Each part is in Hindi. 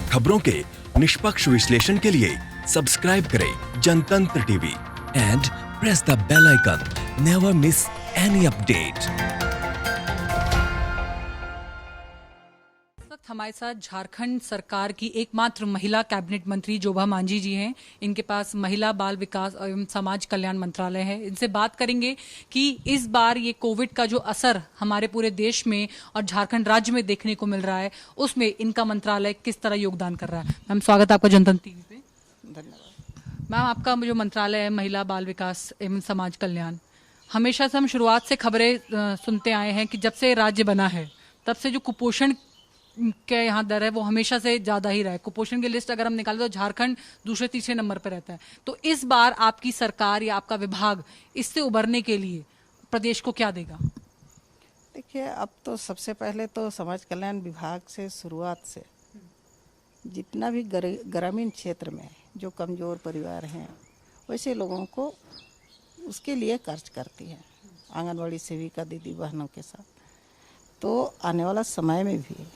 खबरों के निष्पक्ष विश्लेषण के लिए सब्सक्राइब करें Jantantra TV and press the bell icon. Never miss any update. हमारे साथ झारखंड सरकार की एकमात्र महिला कैबिनेट मंत्री जोभा मांझी जी हैं। इनके पास महिला बाल विकास एवं समाज कल्याण मंत्रालय है। इनसे बात करेंगे कि इस बार ये कोविड का जो असर हमारे पूरे देश में और झारखंड राज्य में देखने को मिल रहा है, उसमें इनका मंत्रालय किस तरह योगदान कर रहा है। मैम, स्वागत है आपका जनतंत्र टीवी पे। धन्यवाद। मैम, आपका जो मंत्रालय है महिला बाल विकास एवं समाज कल्याण, हमेशा से हम शुरुआत से खबरें सुनते आए हैं कि जब से राज्य बना है तब से जो कुपोषण के यहाँ दर है वो हमेशा से ज़्यादा ही रहा है। कुपोषण की लिस्ट अगर हम निकालें तो झारखंड दूसरे तीसरे नंबर पर रहता है। तो इस बार आपकी सरकार या आपका विभाग इससे उबरने के लिए प्रदेश को क्या देगा? देखिए, अब तो सबसे पहले तो समाज कल्याण विभाग से शुरुआत से जितना भी ग्रामीण क्षेत्र में जो कमज़ोर परिवार हैं वैसे लोगों को उसके लिए खर्च करती है आंगनवाड़ी सेविका दीदी बहनों के साथ। तो आने वाला समय में भी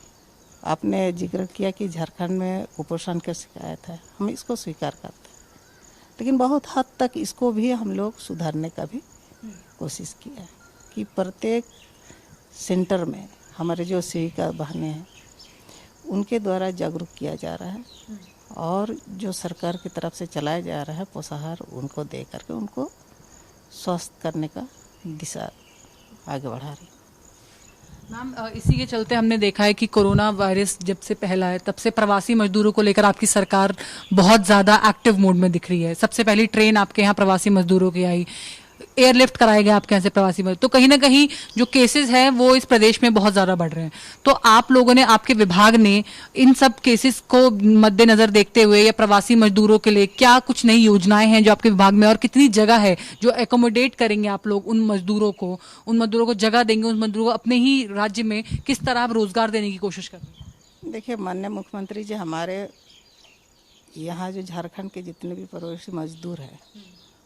आपने जिक्र किया कि झारखंड में कुपोषण की शिकायत है, हम इसको स्वीकार करते हैं, लेकिन बहुत हद तक इसको भी हम लोग सुधारने का भी कोशिश किया है कि प्रत्येक सेंटर में हमारे जो सेविका बहनें हैं उनके द्वारा जागरूक किया जा रहा है और जो सरकार की तरफ से चलाया जा रहा है पोषाहार उनको दे करके उनको स्वस्थ करने का दिशा आगे बढ़ा रही है। मैम, इसी के चलते हमने देखा है कि कोरोना वायरस जब से पहला है तब से प्रवासी मजदूरों को लेकर आपकी सरकार बहुत ज़्यादा एक्टिव मोड में दिख रही है। सबसे पहली ट्रेन आपके यहाँ प्रवासी मजदूरों की आई, एयरलिफ्ट कराए गए आपके यहाँ से प्रवासी मजदूर। तो कहीं ना कहीं जो केसेस हैं वो इस प्रदेश में बहुत ज़्यादा बढ़ रहे हैं। तो आप लोगों ने, आपके विभाग ने इन सब केसेस को मद्देनजर देखते हुए या प्रवासी मजदूरों के लिए क्या कुछ नई योजनाएं हैं जो आपके विभाग में, और कितनी जगह है जो एकोमोडेट करेंगे आप लोग उन मजदूरों को जगह देंगे, उन मजदूरों को अपने ही राज्य में किस तरह आप रोजगार देने की कोशिश कर रहे हैं? देखिए, माननीय मुख्यमंत्री जी हमारे यहाँ जो झारखंड के जितने भी प्रवासी मजदूर हैं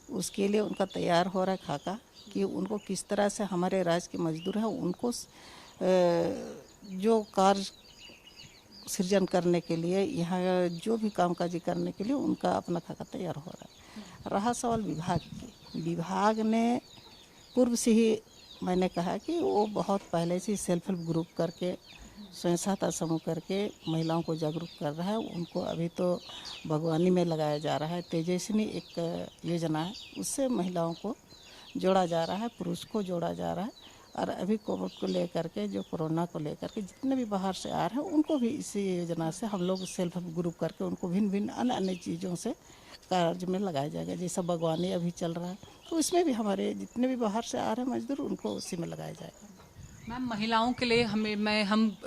उसके लिए उनका तैयार हो रहा है खाका कि उनको किस तरह से हमारे राज्य के मजदूर हैं उनको जो कार्य सृजन करने के लिए यहाँ जो भी कामकाजी करने के लिए उनका अपना खाका तैयार हो रहा है। रहा सवाल विभाग की, विभाग ने पूर्व से ही मैंने कहा कि वो बहुत पहले से सेल्फ हेल्प ग्रुप करके स्वयं सहायता समूह करके महिलाओं को जागरूक कर रहा है। उनको अभी तो बागवानी में लगाया जा रहा है, तेजस्विनी एक योजना है, उससे महिलाओं को जोड़ा जा रहा है, पुरुष को जोड़ा जा रहा है। और अभी कोविड को लेकर के, जो कोरोना को लेकर के जितने भी बाहर से आ रहे हैं उनको भी इसी योजना से हम लोग सेल्फ हेल्प ग्रुप करके उनको भिन्न भिन्न अन्य अन्य चीज़ों से कार्य में लगाया जाएगा। जैसा बागवानी अभी चल रहा है तो इसमें भी हमारे जितने भी बाहर से आ रहे हैं मजदूर उनको उसी में लगाया जाएगा। मैम, महिलाओं के लिए हम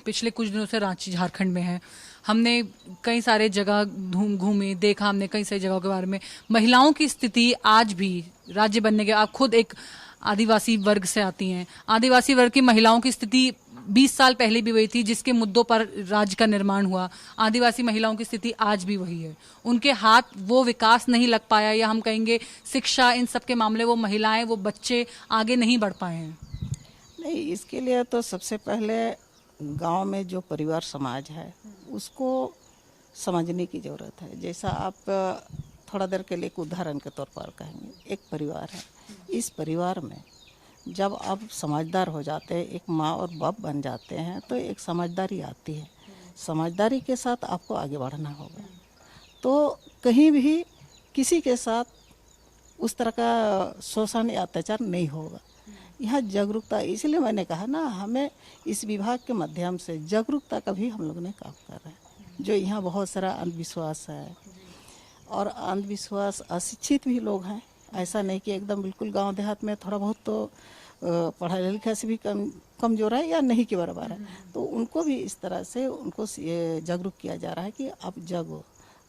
पिछले कुछ दिनों से रांची झारखंड में हैं। हमने कई सारे जगह घूमे, देखा हमने कई सारी जगहों के बारे में। महिलाओं की स्थिति आज भी राज्य बनने के, आप खुद एक आदिवासी वर्ग से आती हैं, आदिवासी वर्ग की महिलाओं की स्थिति 20 साल पहले भी वही थी जिसके मुद्दों पर राज्य का निर्माण हुआ। आदिवासी महिलाओं की स्थिति आज भी वही है। उनके हाथ वो विकास नहीं लग पाया, या हम कहेंगे शिक्षा, इन सब के मामले वो महिलाएं, वो बच्चे आगे नहीं बढ़ पाए हैं। नहीं, इसके लिए तो सबसे पहले गांव में जो परिवार समाज है उसको समझने की ज़रूरत है। जैसा आप थोड़ा देर के लिए एक उदाहरण के तौर पर कहेंगे, एक परिवार है, इस परिवार में जब आप समझदार हो जाते हैं, एक माँ और बाप बन जाते हैं, तो एक समझदारी आती है। समझदारी के साथ आपको आगे बढ़ना होगा। तो कहीं भी किसी के साथ उस तरह का शोषण या अत्याचार नहीं होगा। यहाँ जागरूकता, इसलिए मैंने कहा ना, हमें इस विभाग के माध्यम से जागरूकता का भी हम लोग ने काम कर रहे हैं। जो यहाँ बहुत सारा अंधविश्वास है और अंधविश्वास, अशिक्षित भी लोग हैं, ऐसा नहीं कि एकदम बिल्कुल गांव देहात में थोड़ा बहुत तो पढ़ाई लिखाई से भी कमजोर है या नहीं के बराबर है, तो उनको भी इस तरह से उनको जागरूक किया जा रहा है कि आप जागो।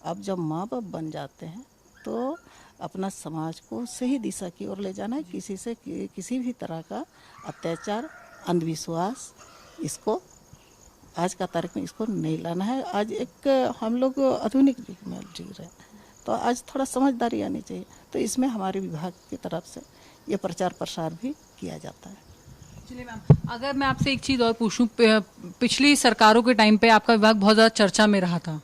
आप जब माँ बाप बन जाते हैं तो अपना समाज को सही दिशा की ओर ले जाना है। किसी से किसी भी तरह का अत्याचार, अंधविश्वास, इसको आज का तारीख में इसको नहीं लाना है। आज एक हम लोग आधुनिक युग में जी रहे हैं, तो आज थोड़ा समझदारी आनी चाहिए। तो इसमें हमारे विभाग की तरफ से ये प्रचार प्रसार भी किया जाता है। चलिए मैम, अगर मैं आपसे एक चीज़ और पूछूं, पिछली सरकारों के टाइम पे आपका विभाग बहुत ज़्यादा चर्चा में रहा था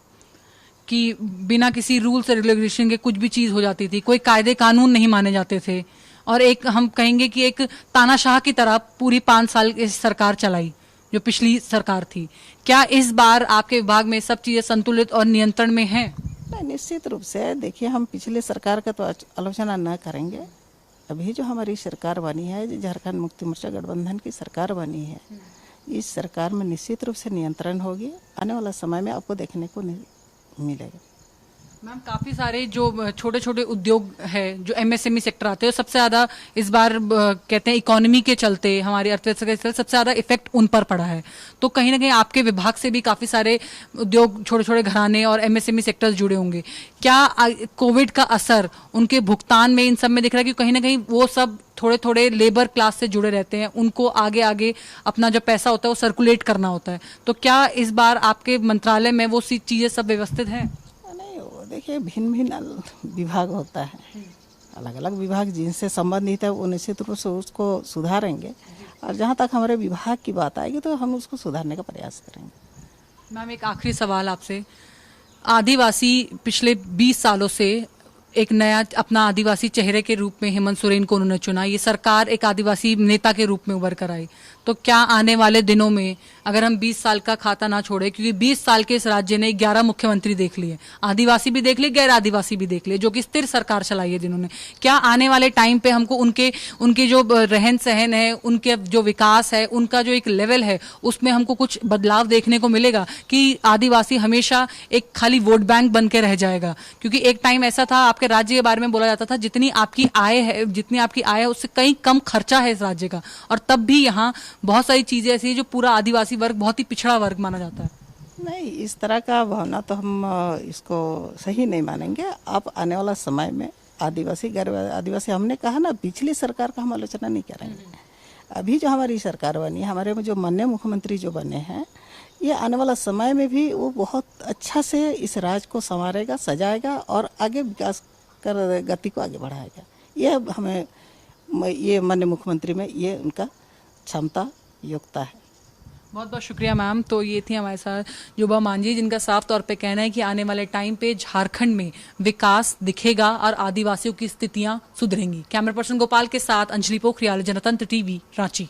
कि बिना किसी रूल्स और रेगुलेशन के कुछ भी चीज़ हो जाती थी, कोई कायदे कानून नहीं माने जाते थे, और एक हम कहेंगे कि एक तानाशाह की तरह पूरी 5 साल इस सरकार चलाई जो पिछली सरकार थी। क्या इस बार आपके विभाग में सब चीज़ें संतुलित और नियंत्रण में हैं? नहीं, निश्चित रूप से देखिए, हम पिछले सरकार का तो आलोचना न करेंगे। अभी जो हमारी सरकार बनी है, जो झारखंड मुक्ति मोर्चा गठबंधन की सरकार बनी है, इस सरकार में निश्चित रूप से नियंत्रण होगी। आने वाला समय में आपको देखने को नहीं मिलेगा। मैम, काफ़ी सारे जो छोटे छोटे उद्योग है, जो एमएसएमई सेक्टर आते हैं, सबसे ज़्यादा इस बार कहते हैं इकोनॉमी के चलते, हमारी अर्थव्यवस्था के चलते सबसे ज़्यादा इफेक्ट उन पर पड़ा है। तो कहीं ना कहीं आपके विभाग से भी काफ़ी सारे उद्योग, छोटे छोटे घराने और एमएसएमई सेक्टर्स जुड़े होंगे। क्या कोविड का असर उनके भुगतान में, इन सब में दिख रहा है कि कहीं ना कहीं वो सब थोड़े थोड़े लेबर क्लास से जुड़े रहते हैं, उनको आगे आगे अपना जो पैसा होता है वो सर्कुलेट करना होता है, तो क्या इस बार आपके मंत्रालय में वो सी चीज़ें सब व्यवस्थित हैं? देखिए, भिन्न भिन्न विभाग होता है, अलग अलग विभाग जिनसे संबंधित है वो निश्चित रूप से उसको सुधारेंगे, और जहाँ तक हमारे विभाग की बात आएगी तो हम उसको सुधारने का प्रयास करेंगे। मैम, एक आखिरी सवाल आपसे। आदिवासी पिछले 20 सालों से एक नया अपना आदिवासी चेहरे के रूप में हेमंत सोरेन को उन्होंने चुना, ये सरकार एक आदिवासी नेता के रूप में उभर कर आई, तो क्या आने वाले दिनों में अगर हम 20 साल का खाता ना छोड़े, क्योंकि 20 साल के इस राज्य ने 11 मुख्यमंत्री देख लिए, आदिवासी भी देख लिए, गैर आदिवासी भी देख लिए, जो कि स्थिर सरकार चलाई है जिन्होंने, क्या आने वाले टाइम पे हमको उनके जो रहन सहन है, उनके जो विकास है, उनका जो एक लेवल है, उसमें हमको कुछ बदलाव देखने को मिलेगा कि आदिवासी हमेशा एक खाली वोट बैंक बन के रह जाएगा? क्योंकि एक टाइम ऐसा था, आपके राज्य के बारे में बोला जाता था, जितनी आपकी आय है उससे कहीं कम खर्चा है इस राज्य का, और तब भी यहाँ बहुत सारी चीजें ऐसी है जो पूरा आदिवासी वर्ग बहुत ही पिछड़ा वर्ग माना जाता है। नहीं, इस तरह का भावना तो हम इसको सही नहीं मानेंगे। आप आने वाला समय में आदिवासी गैर आदिवासी, हमने कहा ना, पिछली सरकार का हम आलोचना नहीं करेंगे। अभी जो हमारी सरकार बनी है, हमारे में जो माननीय मुख्यमंत्री जो बने हैं, ये आने वाला समय में भी वो बहुत अच्छा से इस राज्य को संवारेगा, सजाएगा और आगे विकास कर गति को आगे बढ़ाएगा। ये हमें, ये माननीय मुख्यमंत्री में ये उनका क्षमता, योग्यता है। बहुत बहुत शुक्रिया मैम। तो ये थी हमारे साथ जुबा मांझी, जिनका साफ तौर पे कहना है कि आने वाले टाइम पे झारखंड में विकास दिखेगा और आदिवासियों की स्थितियां सुधरेंगी। कैमरा पर्सन गोपाल के साथ अंजलि पोखरियाल, जनतंत्र टीवी, रांची।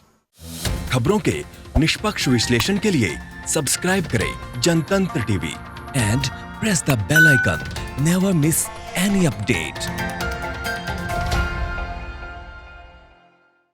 खबरों के निष्पक्ष विश्लेषण के लिए सब्सक्राइब करें Jantantra TV and press the bell icon. Never miss any update.